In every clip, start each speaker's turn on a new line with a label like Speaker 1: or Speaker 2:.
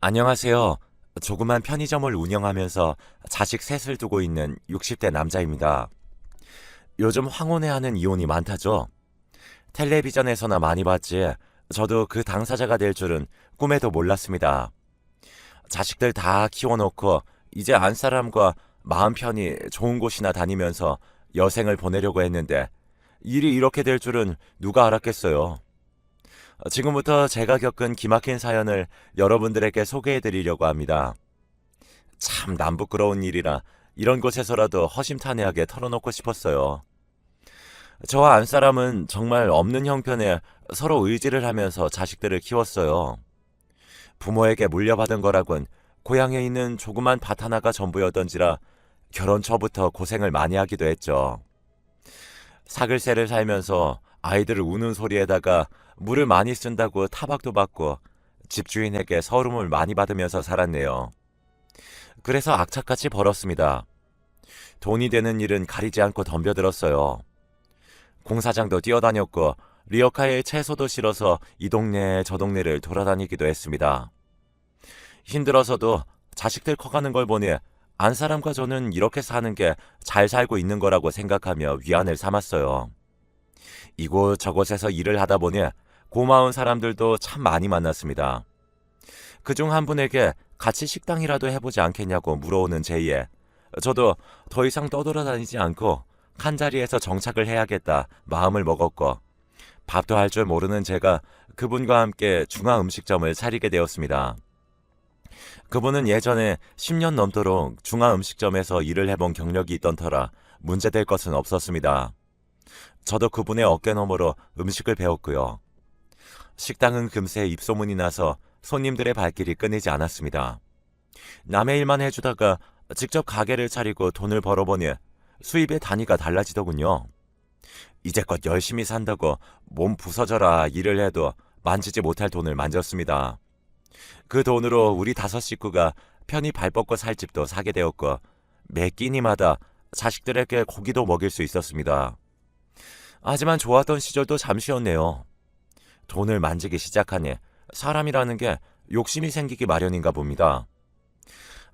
Speaker 1: 안녕하세요. 조그만 편의점을 운영하면서 자식 셋을 두고 있는 60대 남자입니다. 요즘 황혼해하는 이혼이 많다죠. 텔레비전에서나 많이 봤지, 저도 그 당사자가 될 줄은 꿈에도 몰랐습니다. 자식들 다 키워놓고 이제 안 사람과 마음 편히 좋은 곳이나 다니면서 여생을 보내려고 했는데 일이 이렇게 될 줄은 누가 알았겠어요. 지금부터 제가 겪은 기막힌 사연을 여러분들에게 소개해 드리려고 합니다. 참 남부끄러운 일이라 이런 곳에서라도 허심탄회하게 털어놓고 싶었어요. 저와 안사람은 정말 없는 형편에 서로 의지를 하면서 자식들을 키웠어요. 부모에게 물려받은 거라곤 고향에 있는 조그만 밭 하나가 전부였던지라 결혼 초부터 고생을 많이 하기도 했죠. 사글세를 살면서 아이들을 우는 소리에다가 물을 많이 쓴다고 타박도 받고 집주인에게 서름을 많이 받으면서 살았네요. 그래서 악착같이 벌었습니다. 돈이 되는 일은 가리지 않고 덤벼들었어요. 공사장도 뛰어다녔고 리어카에 채소도 실어서 이 동네 저 동네를 돌아다니기도 했습니다. 힘들어서도 자식들 커가는 걸 보니 안 사람과 저는 이렇게 사는 게 잘 살고 있는 거라고 생각하며 위안을 삼았어요. 이곳 저곳에서 일을 하다 보니 고마운 사람들도 참 많이 만났습니다. 그중 한 분에게 같이 식당이라도 해보지 않겠냐고 물어오는 제의에 저도 더 이상 떠돌아다니지 않고 한자리에서 정착을 해야겠다 마음을 먹었고 밥도 할 줄 모르는 제가 그분과 함께 중화음식점을 차리게 되었습니다. 그분은 예전에 10년 넘도록 중화음식점에서 일을 해본 경력이 있던 터라 문제될 것은 없었습니다. 저도 그분의 어깨너머로 음식을 배웠고요. 식당은 금세 입소문이 나서 손님들의 발길이 끊이지 않았습니다. 남의 일만 해주다가 직접 가게를 차리고 돈을 벌어보니 수입의 단위가 달라지더군요. 이제껏 열심히 산다고 몸 부서져라 일을 해도 만지지 못할 돈을 만졌습니다. 그 돈으로 우리 5식구가 편히 발 뻗고 살 집도 사게 되었고 매 끼니마다 자식들에게 고기도 먹일 수 있었습니다. 하지만 좋았던 시절도 잠시였네요. 돈을 만지기 시작하니 사람이라는 게 욕심이 생기기 마련인가 봅니다.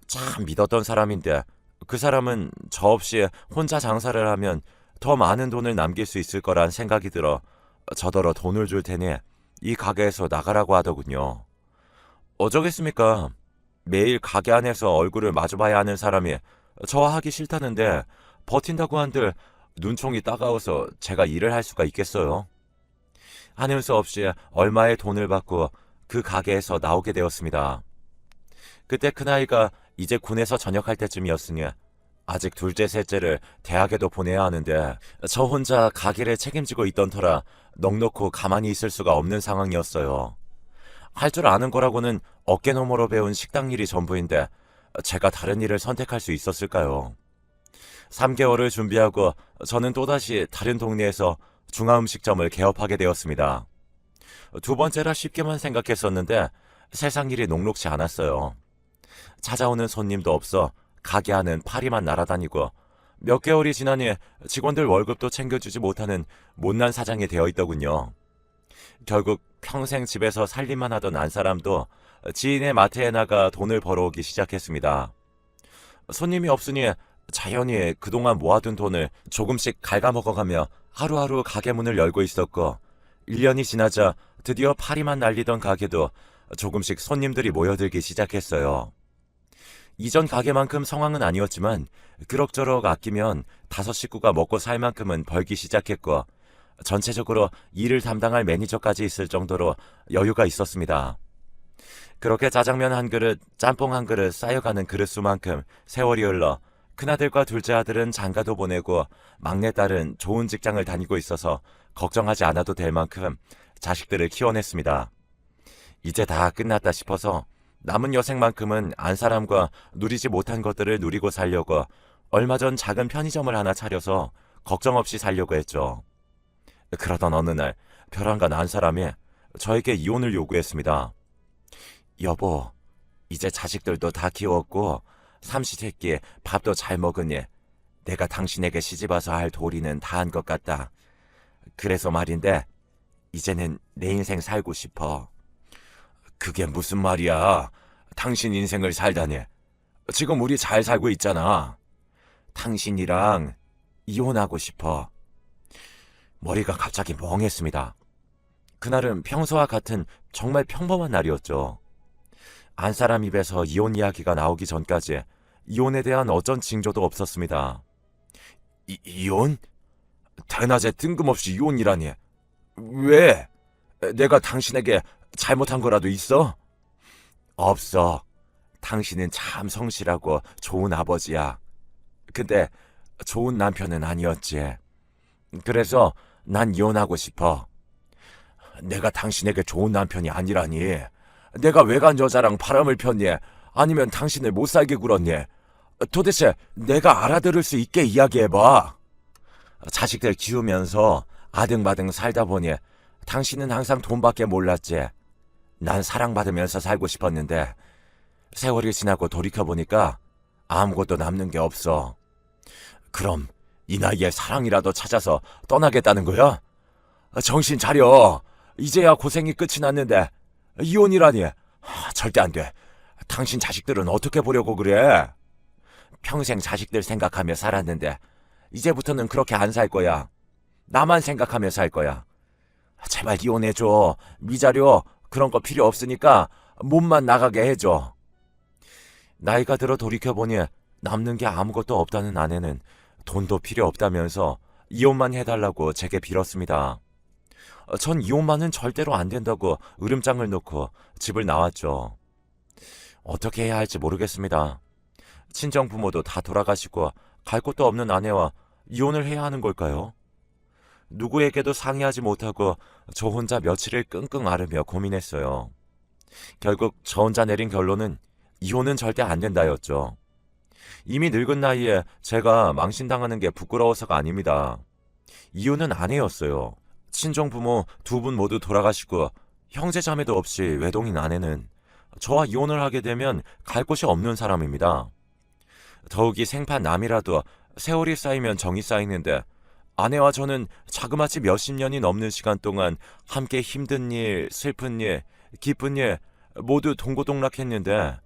Speaker 1: 참 믿었던 사람인데 그 사람은 저 없이 혼자 장사를 하면 더 많은 돈을 남길 수 있을 거란 생각이 들어 저더러 돈을 줄 테니 이 가게에서 나가라고 하더군요. 어쩌겠습니까? 매일 가게 안에서 얼굴을 마주봐야 하는 사람이 저와 하기 싫다는데 버틴다고 한들 눈총이 따가워서 제가 일을 할 수가 있겠어요? 하는 수 없이 얼마의 돈을 받고 그 가게에서 나오게 되었습니다. 그때 큰아이가 이제 군에서 전역할 때쯤이었으니 아직 둘째 셋째를 대학에도 보내야 하는데 저 혼자 가게를 책임지고 있던 터라 넋놓고 가만히 있을 수가 없는 상황이었어요. 할 줄 아는 거라고는 어깨너머로 배운 식당 일이 전부인데 제가 다른 일을 선택할 수 있었을까요? 3개월을 준비하고 저는 또다시 다른 동네에서 중화음식점을 개업하게 되었습니다. 두 번째라 쉽게만 생각했었는데 세상 일이 녹록지 않았어요. 찾아오는 손님도 없어 가게 안은 파리만 날아다니고 몇 개월이 지나니 직원들 월급도 챙겨주지 못하는 못난 사장이 되어 있더군요. 결국 평생 집에서 살림만 하던 안 사람도 지인의 마트에 나가 돈을 벌어오기 시작했습니다. 손님이 없으니 자연히 그동안 모아둔 돈을 조금씩 갉아먹어가며 하루하루 가게 문을 열고 있었고 1년이 지나자 드디어 파리만 날리던 가게도 조금씩 손님들이 모여들기 시작했어요. 이전 가게만큼 성황은 아니었지만 그럭저럭 아끼면 5식구가 먹고 살 만큼은 벌기 시작했고 전체적으로 일을 담당할 매니저까지 있을 정도로 여유가 있었습니다. 그렇게 짜장면 한 그릇, 짬뽕 한 그릇 쌓여가는 그릇수만큼 세월이 흘러 큰아들과 둘째 아들은 장가도 보내고 막내딸은 좋은 직장을 다니고 있어서 걱정하지 않아도 될 만큼 자식들을 키워냈습니다. 이제 다 끝났다 싶어서 남은 여생만큼은 안 사람과 누리지 못한 것들을 누리고 살려고 얼마 전 작은 편의점을 하나 차려서 걱정 없이 살려고 했죠. 그러던 어느 날 벼랑간 안 사람이 저에게 이혼을 요구했습니다. 여보, 이제 자식들도 다 키웠고 삼시세끼 밥도 잘 먹으니 내가 당신에게 시집와서 할 도리는 다 한 것 같다. 그래서 말인데 이제는 내 인생 살고 싶어. 그게 무슨 말이야? 당신 인생을 살다니. 지금 우리 잘 살고 있잖아. 당신이랑 이혼하고 싶어. 머리가 갑자기 멍했습니다. 그날은 평소와 같은 정말 평범한 날이었죠. 안 사람 입에서 이혼 이야기가 나오기 전까지 이혼에 대한 어떤 징조도 없었습니다. 이혼? 대낮에 뜬금없이 이혼이라니. 왜? 내가 당신에게 잘못한 거라도 있어? 없어. 당신은 참 성실하고 좋은 아버지야. 근데 좋은 남편은 아니었지. 그래서 난 이혼하고 싶어. 내가 당신에게 좋은 남편이 아니라니. 내가 외간 여자랑 바람을 폈니? 아니면 당신을 못 살게 굴었니? 도대체 내가 알아들을 수 있게 이야기해봐. 자식들 키우면서 아등바등 살다 보니 당신은 항상 돈밖에 몰랐지. 난 사랑받으면서 살고 싶었는데 세월이 지나고 돌이켜보니까 아무것도 남는 게 없어. 그럼 이 나이에 사랑이라도 찾아서 떠나겠다는 거야? 정신 차려. 이제야 고생이 끝이 났는데 이혼이라니. 절대 안 돼. 당신 자식들은 어떻게 보려고 그래? 평생 자식들 생각하며 살았는데 이제부터는 그렇게 안 살 거야. 나만 생각하며 살 거야. 제발 이혼해줘. 미자료 그런 거 필요 없으니까 몸만 나가게 해줘. 나이가 들어 돌이켜보니 남는 게 아무것도 없다는 아내는 돈도 필요 없다면서 이혼만 해달라고 제게 빌었습니다. 전 이혼만은 절대로 안 된다고 으름장을 놓고 집을 나왔죠. 어떻게 해야 할지 모르겠습니다. 친정 부모도 다 돌아가시고 갈 곳도 없는 아내와 이혼을 해야 하는 걸까요? 누구에게도 상의하지 못하고 저 혼자 며칠을 끙끙 앓으며 고민했어요. 결국 저 혼자 내린 결론은 이혼은 절대 안 된다였죠. 이미 늙은 나이에 제가 망신당하는 게 부끄러워서가 아닙니다. 이유는 아내였어요. 친정 부모 두 분 모두 돌아가시고 형제 자매도 없이 외동인 아내는 저와 이혼을 하게 되면 갈 곳이 없는 사람입니다. 더욱이 생판남이라도 세월이 쌓이면 정이 쌓이는데 아내와 저는 자그마치 몇십 년이 넘는 시간 동안 함께 힘든 일, 슬픈 일, 기쁜 일 모두 동고동락했는데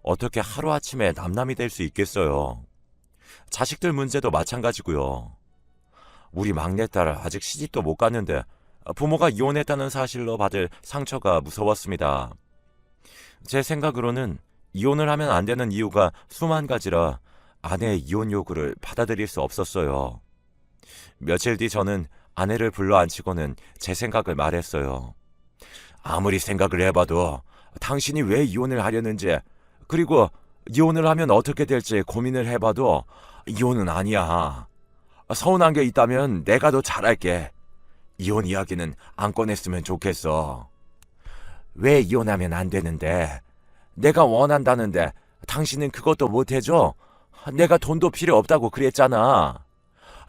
Speaker 1: 어떻게 하루아침에 남남이 될 수 있겠어요. 자식들 문제도 마찬가지고요. 우리 막내딸 아직 시집도 못 갔는데 부모가 이혼했다는 사실로 받을 상처가 무서웠습니다. 제 생각으로는 이혼을 하면 안 되는 이유가 수만 가지라 아내의 이혼 요구를 받아들일 수 없었어요. 며칠 뒤 저는 아내를 불러 앉히고는 제 생각을 말했어요. 아무리 생각을 해봐도 당신이 왜 이혼을 하려는지, 그리고 이혼을 하면 어떻게 될지 고민을 해봐도 이혼은 아니야. 서운한 게 있다면 내가 더 잘할게. 이혼 이야기는 안 꺼냈으면 좋겠어. 왜 이혼하면 안 되는데? 내가 원한다는데 당신은 그것도 못 해줘? 내가 돈도 필요 없다고 그랬잖아.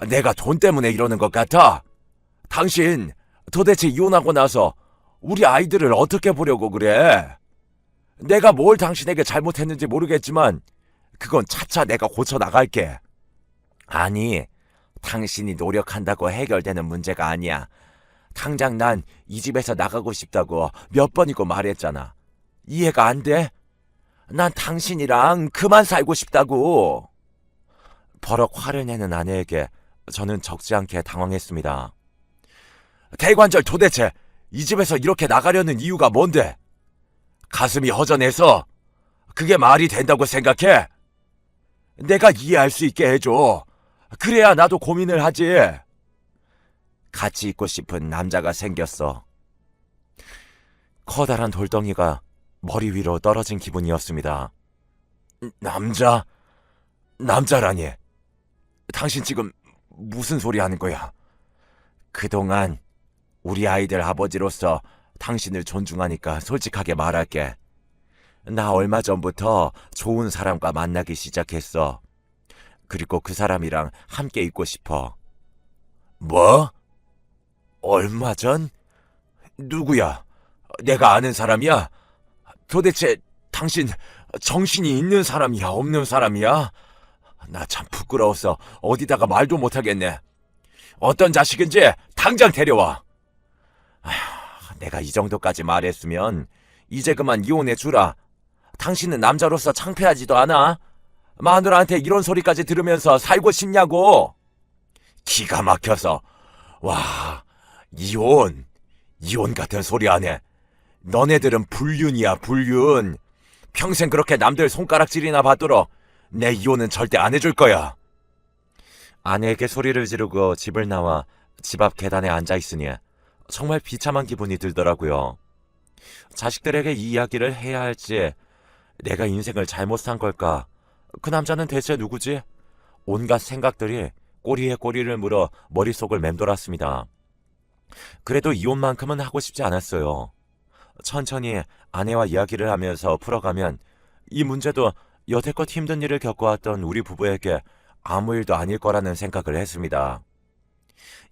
Speaker 1: 내가 돈 때문에 이러는 것 같아? 당신 도대체 이혼하고 나서 우리 아이들을 어떻게 보려고 그래? 내가 뭘 당신에게 잘못했는지 모르겠지만 그건 차차 내가 고쳐나갈게. 아니, 당신이 노력한다고 해결되는 문제가 아니야. 당장 난 이 집에서 나가고 싶다고 몇 번이고 말했잖아. 이해가 안 돼? 난 당신이랑 그만 살고 싶다고. 버럭 화를 내는 아내에게 저는 적지 않게 당황했습니다. 대관절, 도대체 이 집에서 이렇게 나가려는 이유가 뭔데? 가슴이 허전해서 그게 말이 된다고 생각해? 내가 이해할 수 있게 해줘. 그래야 나도 고민을 하지. 같이 있고 싶은 남자가 생겼어. 커다란 돌덩이가 머리 위로 떨어진 기분이었습니다. 남자? 남자라니. 당신 지금 무슨 소리 하는 거야? 그동안 우리 아이들 아버지로서 당신을 존중하니까 솔직하게 말할게. 나 얼마 전부터 좋은 사람과 만나기 시작했어. 그리고 그 사람이랑 함께 있고 싶어. 뭐? 얼마 전? 누구야? 내가 아는 사람이야? 도대체 당신 정신이 있는 사람이야, 없는 사람이야? 나 참 부끄러워서 어디다가 말도 못하겠네. 어떤 자식인지 당장 데려와. 내가 이 정도까지 말했으면 이제 그만 이혼해 주라. 당신은 남자로서 창피하지도 않아? 마누라한테 이런 소리까지 들으면서 살고 싶냐고? 기가 막혀서. 와, 이혼 같은 소리 안 해. 너네들은 불륜이야, 불륜. 평생 그렇게 남들 손가락질이나 받도록 내 이혼은 절대 안 해줄 거야. 아내에게 소리를 지르고 집을 나와 집 앞 계단에 앉아 있으니 정말 비참한 기분이 들더라고요. 자식들에게 이 이야기를 해야 할지, 내가 인생을 잘못 산 걸까? 그 남자는 대체 누구지? 온갖 생각들이 꼬리에 꼬리를 물어 머릿속을 맴돌았습니다. 그래도 이혼만큼은 하고 싶지 않았어요. 천천히 아내와 이야기를 하면서 풀어가면 이 문제도 여태껏 힘든 일을 겪어왔던 우리 부부에게 아무 일도 아닐 거라는 생각을 했습니다.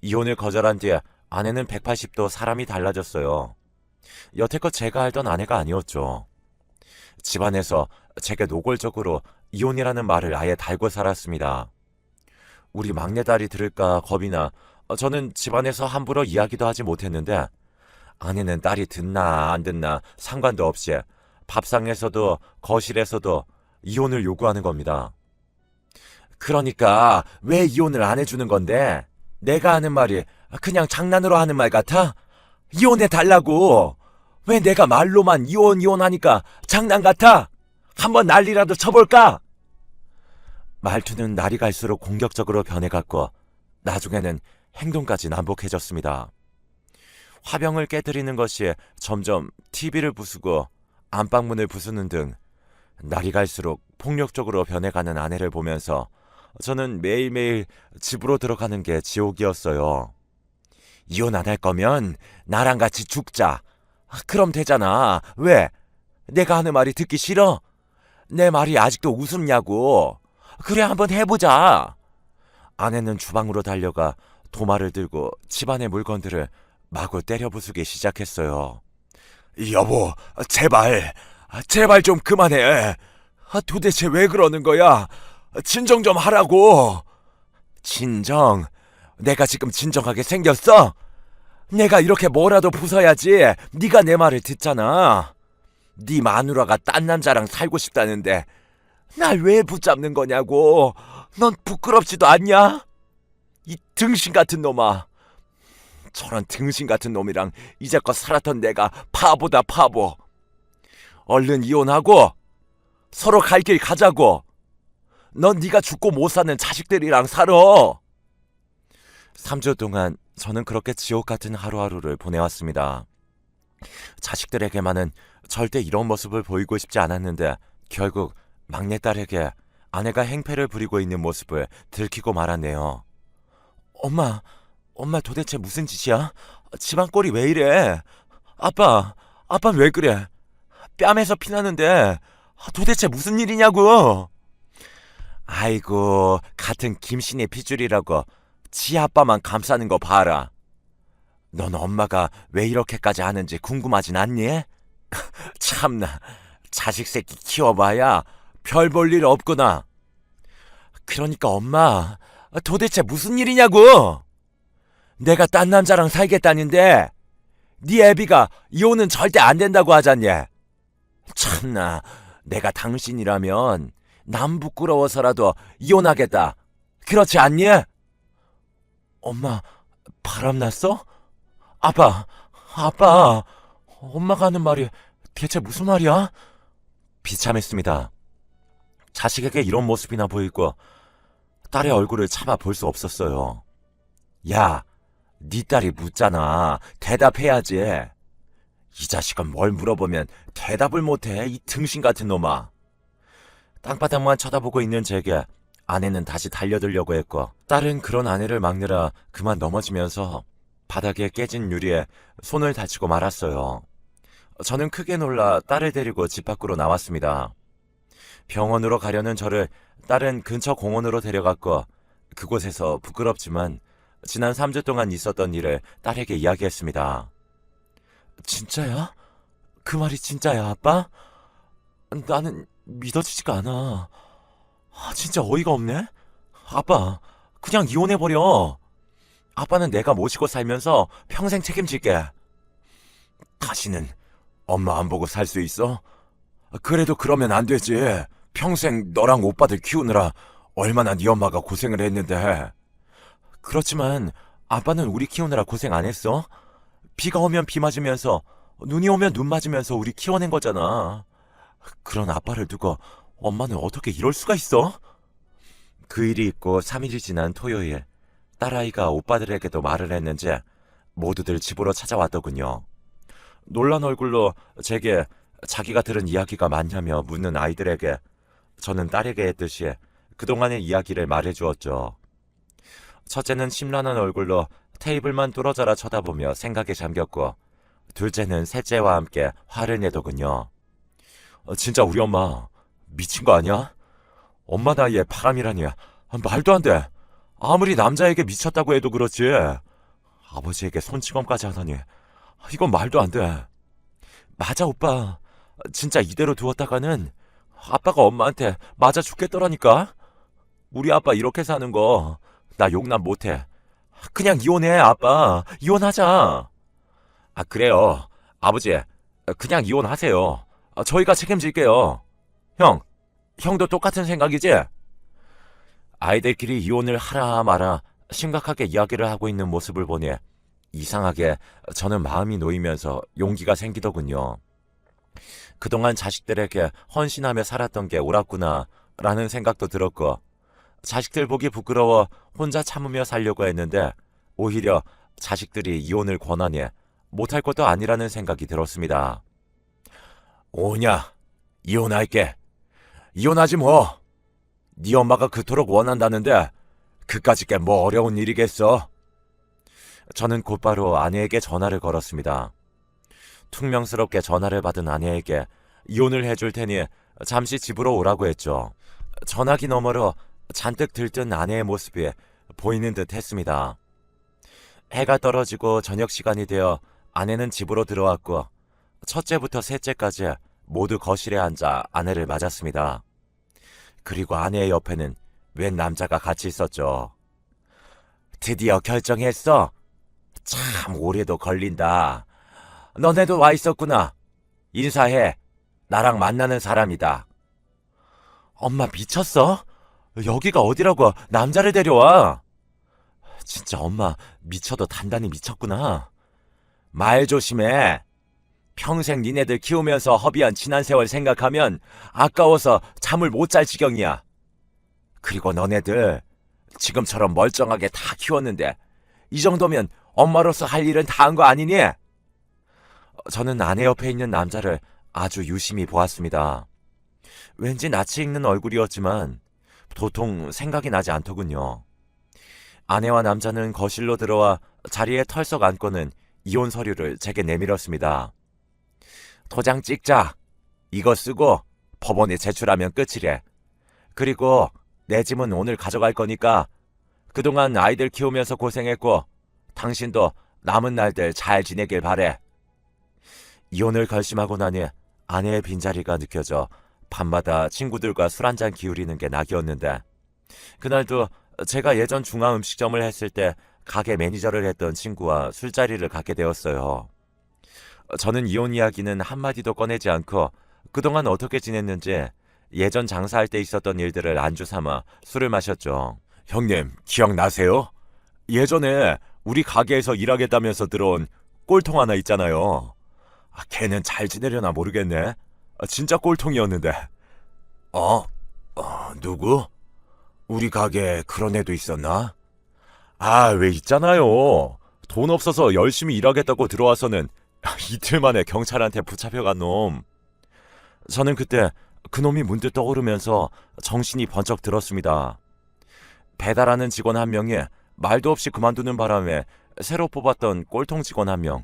Speaker 1: 이혼을 거절한 뒤에 아내는 180도 사람이 달라졌어요. 여태껏 제가 알던 아내가 아니었죠. 집안에서 제게 노골적으로 이혼이라는 말을 아예 달고 살았습니다. 우리 막내딸이 들을까 겁이 나 저는 집안에서 함부로 이야기도 하지 못했는데, 아내는 딸이 듣나 안 듣나 상관도 없이 밥상에서도 거실에서도 이혼을 요구하는 겁니다. 그러니까 왜 이혼을 안 해주는 건데? 내가 하는 말이 그냥 장난으로 하는 말 같아? 이혼해 달라고! 왜 내가 말로만 이혼하니까 장난 같아? 한번 난리라도 쳐볼까? 말투는 날이 갈수록 공격적으로 변해갔고 나중에는 행동까지 난폭해졌습니다. 화병을 깨뜨리는 것이 점점 TV를 부수고 안방문을 부수는 등 날이 갈수록 폭력적으로 변해가는 아내를 보면서 저는 매일매일 집으로 들어가는 게 지옥이었어요. 이혼 안 할 거면 나랑 같이 죽자. 그럼 되잖아. 왜? 내가 하는 말이 듣기 싫어? 내 말이 아직도 우습냐고. 그래, 한번 해보자. 아내는 주방으로 달려가 도마를 들고 집안의 물건들을 마구 때려 부수기 시작했어요. 여보, 제발 좀 그만해. 도대체 왜 그러는 거야? 진정 좀 하라고. 진정? 내가 지금 진정하게 생겼어? 내가 이렇게 뭐라도 부숴야지 네가 내 말을 듣잖아. 네 마누라가 딴 남자랑 살고 싶다는데 날 왜 붙잡는 거냐고. 넌 부끄럽지도 않냐? 이 등신 같은 놈아. 저런 등신 같은 놈이랑 이제껏 살았던 내가 바보다, 바보. 얼른 이혼하고 서로 갈 길 가자고. 넌 네가 죽고 못 사는 자식들이랑 살아. 3주 동안 저는 그렇게 지옥 같은 하루하루를 보내왔습니다. 자식들에게만은 절대 이런 모습을 보이고 싶지 않았는데 결국 막내딸에게 아내가 행패를 부리고 있는 모습을 들키고 말았네요. 엄마 도대체 무슨 짓이야? 집안 꼴이 왜 이래? 아빠 왜 그래? 뺨에서 피나는데 도대체 무슨 일이냐고? 아이고, 같은 김신의 핏줄이라고 지 아빠만 감싸는 거 봐라. 넌 엄마가 왜 이렇게까지 하는지 궁금하진 않니? 참나, 자식 새끼 키워봐야 별 볼 일 없구나. 그러니까 엄마, 도대체 무슨 일이냐고? 내가 딴 남자랑 살겠다는데 네 애비가 이혼은 절대 안 된다고 하잖니. 참나, 내가 당신이라면 남 부끄러워서라도 이혼하겠다. 그렇지 않니? 엄마, 바람났어? 아빠, 엄마가 하는 말이 대체 무슨 말이야? 비참했습니다. 자식에게 이런 모습이나 보이고 딸의 얼굴을 참아 볼 수 없었어요. 야, 네 딸이 묻잖아. 대답해야지. 이 자식은 뭘 물어보면 대답을 못해, 이 등신 같은 놈아. 땅바닥만 쳐다보고 있는 제게 아내는 다시 달려들려고 했고, 딸은 그런 아내를 막느라 그만 넘어지면서 바닥에 깨진 유리에 손을 다치고 말았어요. 저는 크게 놀라 딸을 데리고 집 밖으로 나왔습니다. 병원으로 가려는 저를 딸은 근처 공원으로 데려갔고, 그곳에서 부끄럽지만 지난 3주 동안 있었던 일을 딸에게 이야기했습니다. 진짜야? 그 말이 진짜야, 아빠? 나는 믿어지지가 않아. 진짜 어이가 없네? 아빠, 그냥 이혼해버려. 아빠는 내가 모시고 살면서 평생 책임질게. 다시는 엄마 안 보고 살 수 있어? 그래도 그러면 안 되지. 평생 너랑 오빠들 키우느라 얼마나 네 엄마가 고생을 했는데. 그렇지만 아빠는 우리 키우느라 고생 안 했어? 비가 오면 비 맞으면서 눈이 오면 눈 맞으면서 우리 키워낸 거잖아. 그런 아빠를 두고 엄마는 어떻게 이럴 수가 있어? 그 일이 있고 3일이 지난 토요일, 딸아이가 오빠들에게도 말을 했는지 모두들 집으로 찾아왔더군요. 놀란 얼굴로 제게 자기가 들은 이야기가 맞냐며 묻는 아이들에게 저는 딸에게 했듯이 그동안의 이야기를 말해주었죠. 첫째는 심란한 얼굴로 테이블만 뚫어져라 쳐다보며 생각에 잠겼고, 둘째는 셋째와 함께 화를 내더군요. 진짜 우리 엄마 미친 거 아니야? 엄마 나이에 바람이라니. 말도 안 돼. 아무리 남자에게 미쳤다고 해도 그렇지. 아버지에게 손찌검까지 하다니. 이건 말도 안 돼. 맞아, 오빠. 진짜 이대로 두었다가는 아빠가 엄마한테 맞아 죽겠더라니까. 우리 아빠 이렇게 사는 거 나 용납 못해. 그냥 이혼해, 아빠. 이혼하자. 그래요. 아버지, 그냥 이혼하세요. 저희가 책임질게요. 형도 똑같은 생각이지? 아이들끼리 이혼을 하라 마라 심각하게 이야기를 하고 있는 모습을 보니 이상하게 저는 마음이 놓이면서 용기가 생기더군요. 그동안 자식들에게 헌신하며 살았던 게 옳았구나 라는 생각도 들었고, 자식들 보기 부끄러워 혼자 참으며 살려고 했는데 오히려 자식들이 이혼을 권하니 못할 것도 아니라는 생각이 들었습니다. 오냐, 이혼할게. 이혼하지 뭐. 네 엄마가 그토록 원한다는데 그까짓 게 뭐 어려운 일이겠어. 저는 곧바로 아내에게 전화를 걸었습니다. 퉁명스럽게 전화를 받은 아내에게 이혼을 해줄 테니 잠시 집으로 오라고 했죠. 전화기 너머로 잔뜩 들뜬 아내의 모습이 보이는 듯 했습니다. 해가 떨어지고 저녁 시간이 되어 아내는 집으로 들어왔고, 첫째부터 셋째까지 모두 거실에 앉아 아내를 맞았습니다. 그리고 아내의 옆에는 웬 남자가 같이 있었죠. 드디어 결정했어? 참 오래도 걸린다. 너네도 와 있었구나. 인사해. 나랑 만나는 사람이다. 엄마 미쳤어? 여기가 어디라고 남자를 데려와? 진짜 엄마 미쳐도 단단히 미쳤구나. 말 조심해. 평생 니네들 키우면서 허비한 지난 세월 생각하면 아까워서 잠을 못 잘 지경이야. 그리고 너네들 지금처럼 멀쩡하게 다 키웠는데 이 정도면 엄마로서 할 일은 다 한 거 아니니? 저는 아내 옆에 있는 남자를 아주 유심히 보았습니다. 왠지 낯이 익는 얼굴이었지만 도통 생각이 나지 않더군요. 아내와 남자는 거실로 들어와 자리에 털썩 앉고는 이혼 서류를 제게 내밀었습니다. 도장 찍자. 이거 쓰고 법원에 제출하면 끝이래. 그리고 내 짐은 오늘 가져갈 거니까 그동안 아이들 키우면서 고생했고 당신도 남은 날들 잘 지내길 바래. 이혼을 결심하고 나니 아내의 빈자리가 느껴져 밤마다 친구들과 술 한잔 기울이는 게 낙이었는데, 그날도 제가 예전 중화음식점을 했을 때 가게 매니저를 했던 친구와 술자리를 갖게 되었어요. 저는 이혼 이야기는 한마디도 꺼내지 않고 그동안 어떻게 지냈는지 예전 장사할 때 있었던 일들을 안주 삼아 술을 마셨죠. 형님, 기억나세요? 예전에 우리 가게에서 일하겠다면서 들어온 꼴통 하나 있잖아요. 걔는 잘 지내려나 모르겠네. 진짜 꼴통이었는데. 누구? 우리 가게에 그런 애도 있었나? 왜 있잖아요. 돈 없어서 열심히 일하겠다고 들어와서는 이틀 만에 경찰한테 붙잡혀간 놈. 저는 그때 그 놈이 문득 떠오르면서 정신이 번쩍 들었습니다. 배달하는 직원 한 명이 말도 없이 그만두는 바람에 새로 뽑았던 꼴통 직원 한 명.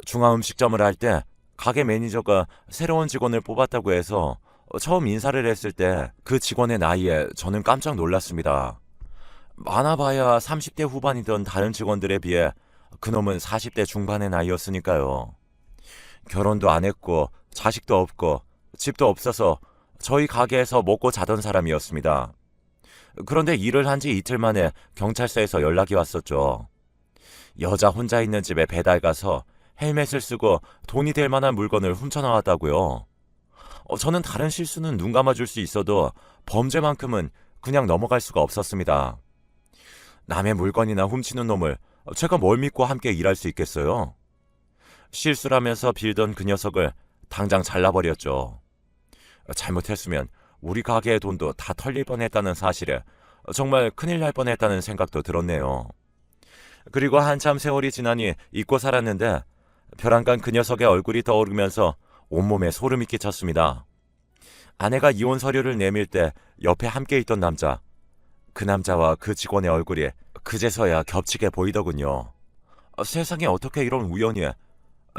Speaker 1: 중화음식점을 할 때 가게 매니저가 새로운 직원을 뽑았다고 해서 처음 인사를 했을 때 그 직원의 나이에 저는 깜짝 놀랐습니다. 많아봐야 30대 후반이던 다른 직원들에 비해 그놈은 40대 중반의 나이였으니까요. 결혼도 안 했고 자식도 없고 집도 없어서 저희 가게에서 먹고 자던 사람이었습니다. 그런데 일을 한 지 이틀 만에 경찰서에서 연락이 왔었죠. 여자 혼자 있는 집에 배달 가서 헬멧을 쓰고 돈이 될 만한 물건을 훔쳐나왔다고요. 저는 다른 실수는 눈 감아줄 수 있어도 범죄만큼은 그냥 넘어갈 수가 없었습니다. 남의 물건이나 훔치는 놈을 제가 뭘 믿고 함께 일할 수 있겠어요? 실수라면서 빌던 그 녀석을 당장 잘라버렸죠. 잘못했으면 우리 가게의 돈도 다 털릴 뻔했다는 사실에 정말 큰일 날 뻔했다는 생각도 들었네요. 그리고 한참 세월이 지나니 잊고 살았는데 벼랑간 그 녀석의 얼굴이 떠오르면서 온몸에 소름이 끼쳤습니다. 아내가 이혼 서류를 내밀 때 옆에 함께 있던 남자, 그 남자와 그 직원의 얼굴이 그제서야 겹치게 보이더군요. 세상에 어떻게 이런 우연이.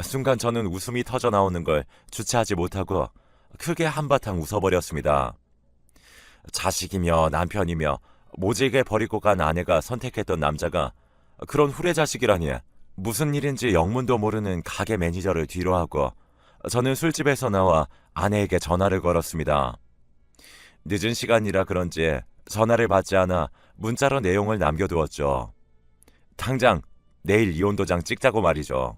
Speaker 1: 순간 저는 웃음이 터져 나오는 걸 주체하지 못하고 크게 한바탕 웃어버렸습니다. 자식이며 남편이며 모질게 버리고 간 아내가 선택했던 남자가 그런 후레자식이라니. 무슨 일인지 영문도 모르는 가게 매니저를 뒤로하고 저는 술집에서 나와 아내에게 전화를 걸었습니다. 늦은 시간이라 그런지 전화를 받지 않아 문자로 내용을 남겨두었죠. 당장 내일 이혼 도장 찍자고 말이죠.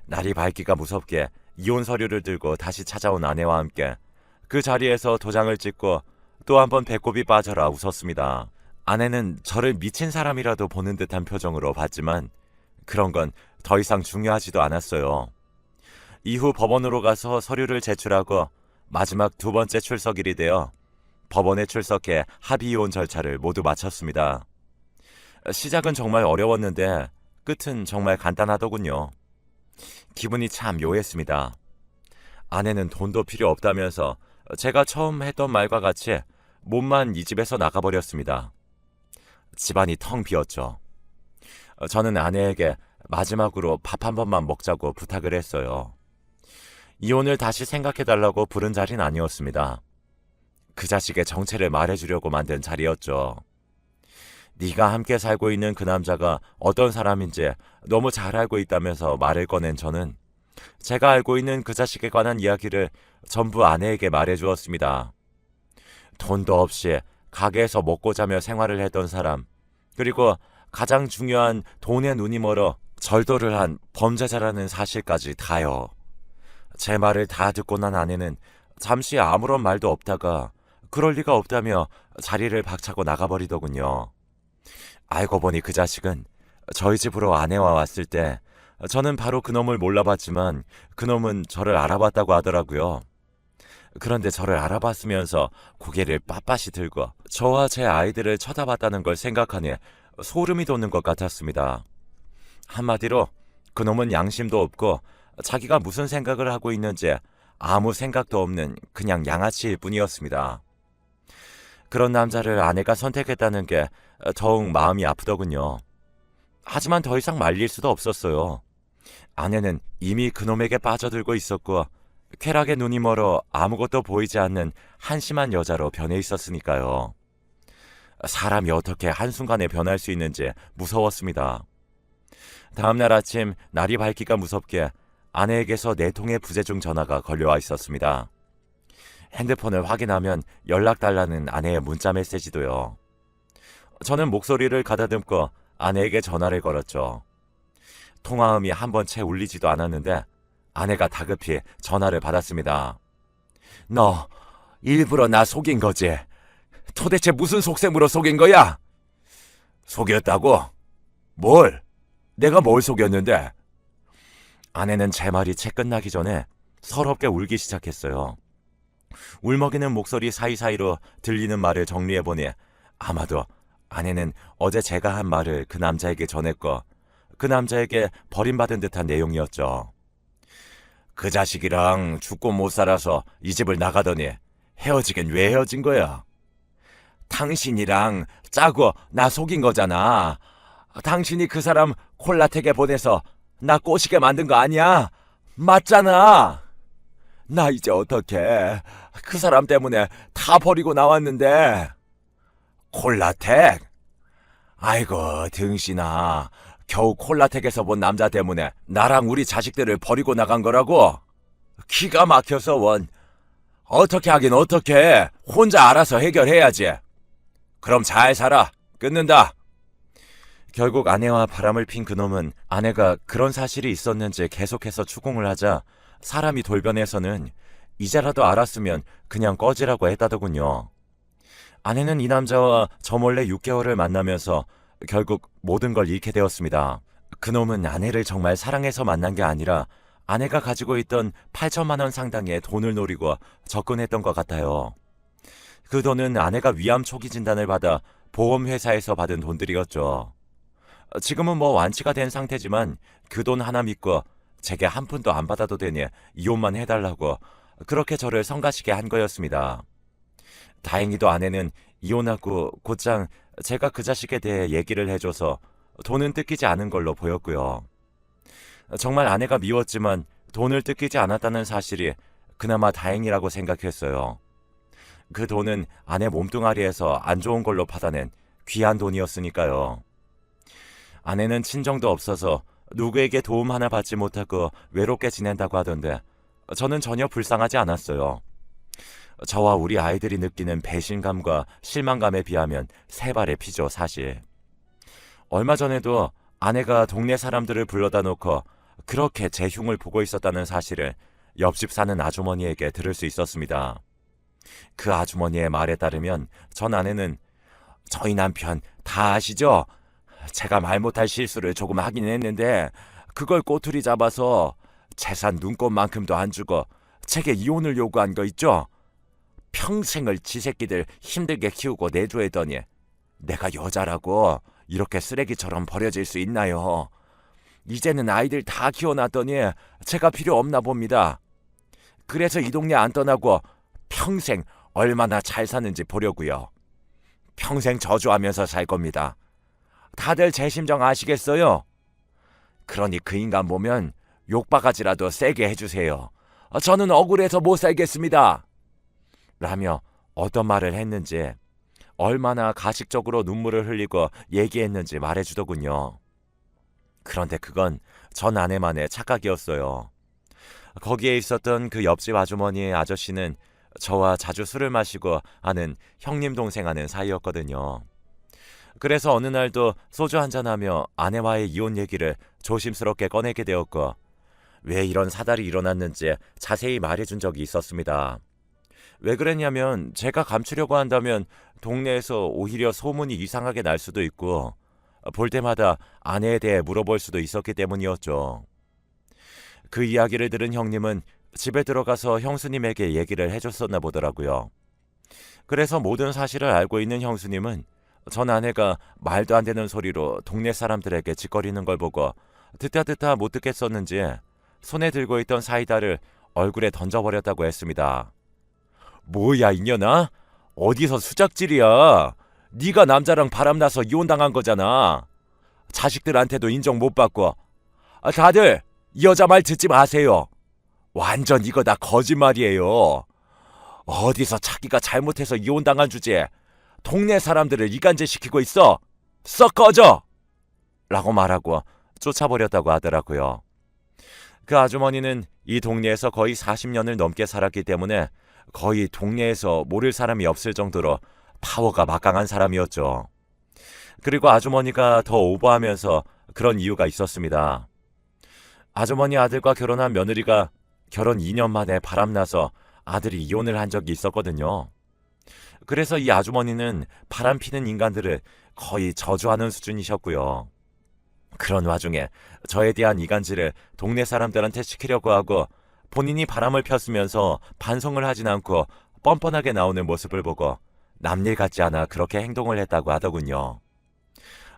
Speaker 1: 날이 밝기가 무섭게 이혼 서류를 들고 다시 찾아온 아내와 함께 그 자리에서 도장을 찍고 또 한 번 배꼽이 빠져라 웃었습니다. 아내는 저를 미친 사람이라도 보는 듯한 표정으로 봤지만 그런 건 더 이상 중요하지도 않았어요. 이후 법원으로 가서 서류를 제출하고 마지막 두 번째 출석일이 되어 법원에 출석해 합의 이혼 절차를 모두 마쳤습니다. 시작은 정말 어려웠는데 끝은 정말 간단하더군요. 기분이 참 묘했습니다. 아내는 돈도 필요 없다면서 제가 처음 했던 말과 같이 몸만 이 집에서 나가버렸습니다. 집안이 텅 비었죠. 저는 아내에게 마지막으로 밥 한 번만 먹자고 부탁을 했어요. 이혼을 다시 생각해달라고 부른 자리는 아니었습니다. 그 자식의 정체를 말해주려고 만든 자리였죠. 네가 함께 살고 있는 그 남자가 어떤 사람인지 너무 잘 알고 있다면서 말을 꺼낸 저는 제가 알고 있는 그 자식에 관한 이야기를 전부 아내에게 말해주었습니다. 돈도 없이 가게에서 먹고 자며 생활을 했던 사람, 그리고 가장 중요한 돈에 눈이 멀어 절도를 한 범죄자라는 사실까지 다요. 제 말을 다 듣고 난 아내는 잠시 아무런 말도 없다가 그럴 리가 없다며 자리를 박차고 나가버리더군요. 알고 보니 그 자식은 저희 집으로 아내와 왔을 때 저는 바로 그놈을 몰라봤지만 그놈은 저를 알아봤다고 하더라고요. 그런데 저를 알아봤으면서 고개를 빳빳이 들고 저와 제 아이들을 쳐다봤다는 걸 생각하니 소름이 돋는 것 같았습니다. 한마디로 그놈은 양심도 없고 자기가 무슨 생각을 하고 있는지 아무 생각도 없는 그냥 양아치일 뿐이었습니다. 그런 남자를 아내가 선택했다는 게 더욱 마음이 아프더군요. 하지만 더 이상 말릴 수도 없었어요. 아내는 이미 그놈에게 빠져들고 있었고 쾌락에 눈이 멀어 아무것도 보이지 않는 한심한 여자로 변해 있었으니까요. 사람이 어떻게 한순간에 변할 수 있는지 무서웠습니다. 다음날 아침 날이 밝기가 무섭게 아내에게서 4통의 부재중 전화가 걸려와 있었습니다. 핸드폰을 확인하면 연락달라는 아내의 문자 메시지도요. 저는 목소리를 가다듬고 아내에게 전화를 걸었죠. 통화음이 한 번 채 울리지도 않았는데 아내가 다급히 전화를 받았습니다. 너 일부러 나 속인 거지? 도대체 무슨 속셈으로 속인 거야? 속였다고? 뭘? 내가 뭘 속였는데? 아내는 제 말이 채 끝나기 전에 서럽게 울기 시작했어요. 울먹이는 목소리 사이사이로 들리는 말을 정리해보니 아마도 아내는 어제 제가 한 말을 그 남자에게 전했고 그 남자에게 버림받은 듯한 내용이었죠. 그 자식이랑 죽고 못 살아서 이 집을 나가더니 헤어지긴 왜 헤어진 거야? 당신이랑 짜고 나 속인 거잖아. 당신이 그 사람 콜라텍에 보내서 나 꼬시게 만든 거 아니야? 맞잖아. 나 이제 어떡해. 그 사람 때문에 다 버리고 나왔는데. 콜라텍? 아이고 등신아. 겨우 콜라텍에서 본 남자 때문에 나랑 우리 자식들을 버리고 나간 거라고? 기가 막혀서 원. 어떻게 하긴 어떡해. 혼자 알아서 해결해야지. 그럼 잘 살아. 끊는다. 결국 아내와 바람을 핀 그놈은 아내가 그런 사실이 있었는지 계속해서 추궁을 하자 사람이 돌변해서는 이제라도 알았으면 그냥 꺼지라고 했다더군요. 아내는 이 남자와 저 몰래 6개월을 만나면서 결국 모든 걸 잃게 되었습니다. 그놈은 아내를 정말 사랑해서 만난 게 아니라 아내가 가지고 있던 8천만 원 상당의 돈을 노리고 접근했던 것 같아요. 그 돈은 아내가 위암 초기 진단을 받아 보험회사에서 받은 돈들이었죠. 지금은 뭐 완치가 된 상태지만 그 돈 하나 믿고 제게 한 푼도 안 받아도 되니 이혼만 해달라고 그렇게 저를 성가시게 한 거였습니다. 다행히도 아내는 이혼하고 곧장 제가 그 자식에 대해 얘기를 해줘서 돈은 뜯기지 않은 걸로 보였고요. 정말 아내가 미웠지만 돈을 뜯기지 않았다는 사실이 그나마 다행이라고 생각했어요. 그 돈은 아내 몸뚱아리에서 안 좋은 걸로 받아낸 귀한 돈이었으니까요. 아내는 친정도 없어서 누구에게 도움 하나 받지 못하고 외롭게 지낸다고 하던데 저는 전혀 불쌍하지 않았어요. 저와 우리 아이들이 느끼는 배신감과 실망감에 비하면 세 발의 피죠, 사실. 얼마 전에도 아내가 동네 사람들을 불러다 놓고 그렇게 제 흉을 보고 있었다는 사실을 옆집 사는 아주머니에게 들을 수 있었습니다. 그 아주머니의 말에 따르면 전 아내는 저희 남편 다 아시죠? 제가 말 못할 실수를 조금 하긴 했는데 그걸 꼬투리 잡아서 재산 눈꽃만큼도 안 주고 제게 이혼을 요구한 거 있죠? 평생을 지 새끼들 힘들게 키우고 내조했더니 내가 여자라고 이렇게 쓰레기처럼 버려질 수 있나요? 이제는 아이들 다 키워놨더니 제가 필요 없나 봅니다. 그래서 이 동네 안 떠나고 평생 얼마나 잘 사는지 보려고요. 평생 저주하면서 살 겁니다. 다들 제 심정 아시겠어요? 그러니 그 인간 보면 욕바가지라도 세게 해주세요. 저는 억울해서 못 살겠습니다. 라며 어떤 말을 했는지, 얼마나 가식적으로 눈물을 흘리고 얘기했는지 말해주더군요. 그런데 그건 전 아내만의 착각이었어요. 거기에 있었던 그 옆집 아주머니의 아저씨는 저와 자주 술을 마시고 아는 형님 동생 하는 사이였거든요. 그래서 어느 날도 소주 한잔하며 아내와의 이혼 얘기를 조심스럽게 꺼내게 되었고 왜 이런 사달이 일어났는지 자세히 말해준 적이 있었습니다. 왜 그랬냐면 제가 감추려고 한다면 동네에서 오히려 소문이 이상하게 날 수도 있고 볼 때마다 아내에 대해 물어볼 수도 있었기 때문이었죠. 그 이야기를 들은 형님은 집에 들어가서 형수님에게 얘기를 해줬었나 보더라고요. 그래서 모든 사실을 알고 있는 형수님은 전 아내가 말도 안 되는 소리로 동네 사람들에게 짓거리는 걸 보고 듣다 못 듣겠었는지 손에 들고 있던 사이다를 얼굴에 던져버렸다고 했습니다. 뭐야 이년아? 어디서 수작질이야? 네가 남자랑 바람나서 이혼당한 거잖아. 자식들한테도 인정 못 받고. 다들 이 여자 말 듣지 마세요. 완전 이거 다 거짓말이에요. 어디서 자기가 잘못해서 이혼당한 주제에 동네 사람들을 이간질시키고 있어. 썩 꺼져! 라고 말하고 쫓아버렸다고 하더라고요. 그 아주머니는 이 동네에서 거의 40년을 넘게 살았기 때문에 거의 동네에서 모를 사람이 없을 정도로 파워가 막강한 사람이었죠. 그리고 아주머니가 더 오버하면서 그런 이유가 있었습니다. 아주머니 아들과 결혼한 며느리가 결혼 2년 만에 바람나서 아들이 이혼을 한 적이 있었거든요. 그래서 이 아주머니는 바람피는 인간들을 거의 저주하는 수준이셨고요. 그런 와중에 저에 대한 이간질을 동네 사람들한테 시키려고 하고 본인이 바람을 폈으면서 반성을 하진 않고 뻔뻔하게 나오는 모습을 보고 남일 같지 않아 그렇게 행동을 했다고 하더군요.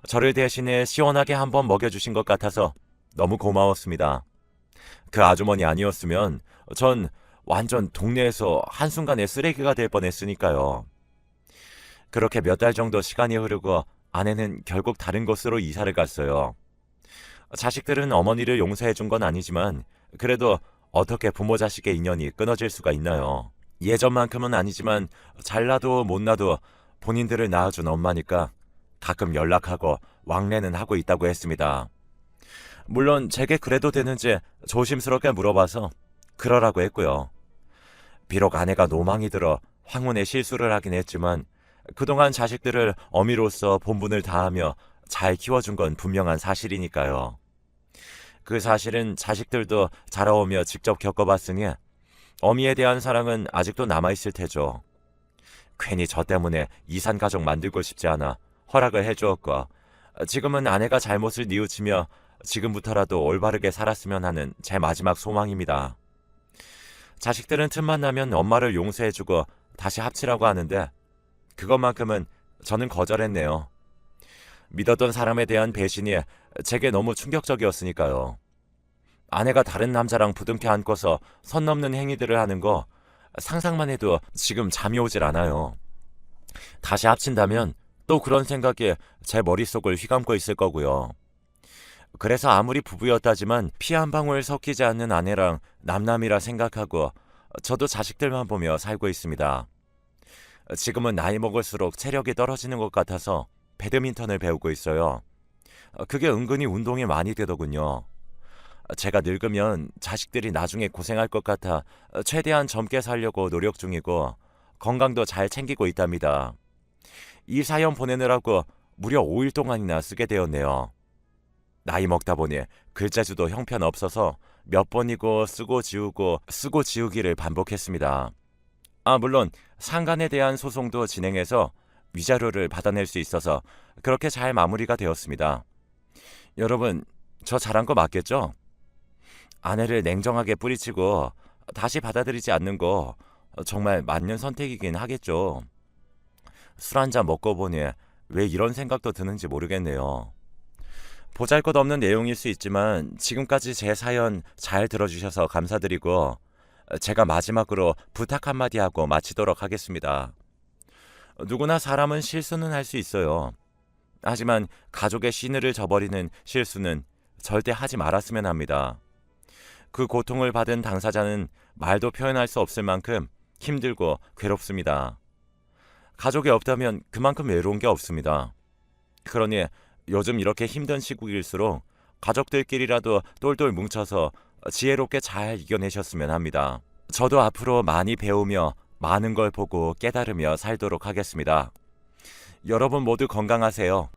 Speaker 1: 저를 대신에 시원하게 한번 먹여주신 것 같아서 너무 고마웠습니다. 그 아주머니 아니었으면 전 완전 동네에서 한순간에 쓰레기가 될 뻔했으니까요. 그렇게 몇 달 정도 시간이 흐르고 아내는 결국 다른 곳으로 이사를 갔어요. 자식들은 어머니를 용서해 준 건 아니지만 그래도 어떻게 부모 자식의 인연이 끊어질 수가 있나요? 예전만큼은 아니지만 잘나도 못나도 본인들을 낳아준 엄마니까 가끔 연락하고 왕래는 하고 있다고 했습니다. 물론 제게 그래도 되는지 조심스럽게 물어봐서 그러라고 했고요. 비록 아내가 노망이 들어 황혼에 실수를 하긴 했지만 그동안 자식들을 어미로서 본분을 다하며 잘 키워준 건 분명한 사실이니까요. 그 사실은 자식들도 자라오며 직접 겪어봤으니 어미에 대한 사랑은 아직도 남아있을 테죠. 괜히 저 때문에 이산 가족 만들고 싶지 않아 허락을 해주었고, 지금은 아내가 잘못을 뉘우치며 지금부터라도 올바르게 살았으면 하는 제 마지막 소망입니다. 자식들은 틈만 나면 엄마를 용서해주고 다시 합치라고 하는데 그것만큼은 저는 거절했네요. 믿었던 사람에 대한 배신이 제게 너무 충격적이었으니까요. 아내가 다른 남자랑 부둥켜 안고서 선 넘는 행위들을 하는 거 상상만 해도 지금 잠이 오질 않아요. 다시 합친다면 또 그런 생각이 제 머릿속을 휘감고 있을 거고요. 그래서 아무리 부부였다지만 피 한 방울 섞이지 않는 아내랑 남남이라 생각하고 저도 자식들만 보며 살고 있습니다. 지금은 나이 먹을수록 체력이 떨어지는 것 같아서 배드민턴을 배우고 있어요. 그게 은근히 운동이 많이 되더군요. 제가 늙으면 자식들이 나중에 고생할 것 같아 최대한 젊게 살려고 노력 중이고 건강도 잘 챙기고 있답니다. 이 사연 보내느라고 무려 5일 동안이나 쓰게 되었네요. 나이 먹다 보니 글자수도 형편없어서 몇 번이고 쓰고 지우고 쓰고 지우기를 반복했습니다. 물론 상간에 대한 소송도 진행해서 위자료를 받아낼 수 있어서 그렇게 잘 마무리가 되었습니다. 여러분, 저 잘한 거 맞겠죠? 아내를 냉정하게 뿌리치고 다시 받아들이지 않는 거 정말 맞는 선택이긴 하겠죠. 술 한잔 먹고 보니 왜 이런 생각도 드는지 모르겠네요. 보잘것없는 내용일 수 있지만 지금까지 제 사연 잘 들어주셔서 감사드리고 제가 마지막으로 부탁 한마디 하고 마치도록 하겠습니다. 누구나 사람은 실수는 할 수 있어요. 하지만 가족의 신의를 저버리는 실수는 절대 하지 말았으면 합니다. 그 고통을 받은 당사자는 말도 표현할 수 없을 만큼 힘들고 괴롭습니다. 가족이 없다면 그만큼 외로운 게 없습니다. 그러니 요즘 이렇게 힘든 시국일수록 가족들끼리라도 똘똘 뭉쳐서 지혜롭게 잘 이겨내셨으면 합니다. 저도 앞으로 많이 배우며 많은 걸 보고 깨달으며 살도록 하겠습니다. 여러분 모두 건강하세요.